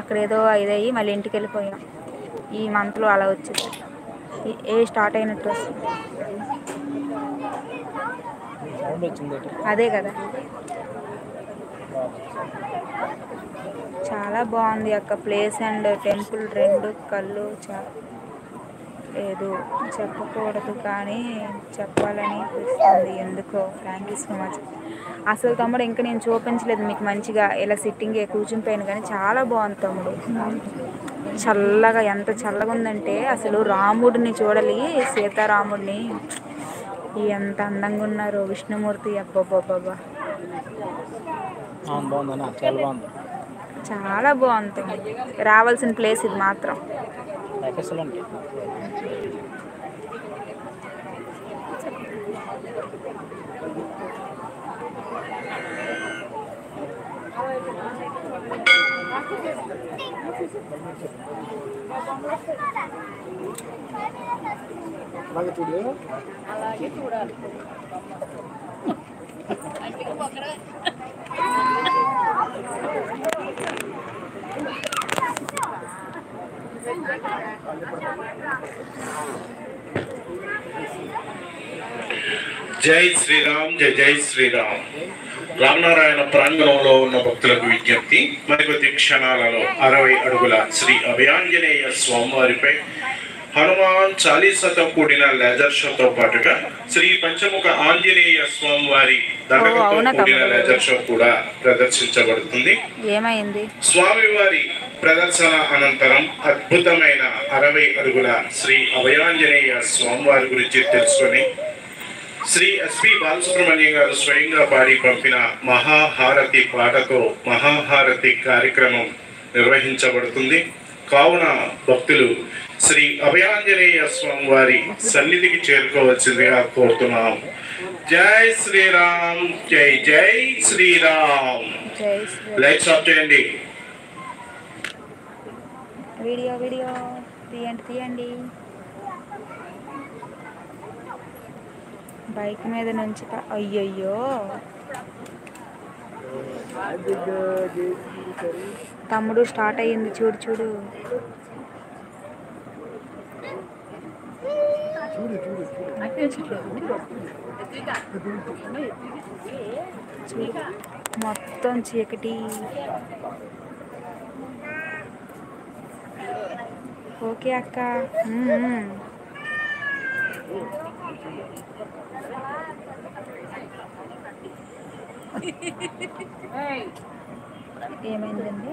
అక్కడ ఏదో ఇదయ్యి మళ్ళీ ఇంటికి వెళ్ళిపోయాం. ఈ మంత్లో అలా వచ్చింది. స్టార్ట్ అయినట్టు వస్తుంది. అదే కదా, చాలా బాగుంది అక్క. ప్లేస్ అండ్ టెంపుల్ రెండు కళ్ళు లేదు చెప్పకూడదు కానీ చెప్పాలని అనిపిస్తుంది ఎందుకో. Thank you so much. అసలు తమ్ముడు ఇంకా నేను చూపించలేదు మీకు మంచిగా, ఇలా సిట్టింగ్ కూర్చుని పోయాను కానీ చాలా బాగుంది తమ్ముడు. చల్లగా, ఎంత చల్లగా ఉందంటే అసలు రాముడిని చూడాలి, సీతారాముడిని ఎంత అందంగా ఉన్నారో, విష్ణుమూర్తి. అబ్బబ్బబ్బబ్బా చాలా బాగుంది. రావాల్సిన ప్లేస్ ఇది మాత్రం. అలాగే చూడాలి. జై శ్రీరామ్, జై జై శ్రీరామ్. రామనారాయణ ప్రాంగణంలో ఉన్న భక్తులకు విజ్ఞప్తి, మరికొద్ది క్షణాలలో 60 అడుగుల శ్రీ అభయాంజనేయ స్వామివారిపై హనుమాన్ చాలీసాతో కూడిన లేజర్ షోతో పాటుగా శ్రీ పంచముఖ ఆంజనేయ స్వామివారి దండకంతో కూడిన లేజర్ షో కూడా ప్రదర్శించబడుతుంది. స్వామివారి ప్రదర్శన అనంతరం అద్భుతమైన 60 అడుగుల శ్రీ అభయాంజనేయ స్వామివారి గురించి తెలుసుకొని శ్రీ ఎస్పి బాలసుబ్రహ్మణ్యం గారు స్వయంగా పాడి పంపిన మహాహారతి పాటతో మహాహారతి కార్యక్రమం నిర్వహించబడుతుంది. కావున భక్తులు శ్రీ అభయాంజనేయ స్వామి వారి సన్నిధికి చేరుకోవలసిందిగా కోరుతున్నాం. జై శ్రీరామ్, జై జై శ్రీరామ్. లైట్స్ ఆఫ్ చేయండి. వీడియో తీయండి. బైక్ మీద నుంచి అయ్యయ్యో తమ్ముడు స్టార్ట్ అయ్యింది. చూడు మొత్తం చీకటి. ఓకే అక్క. ఏమైందండి?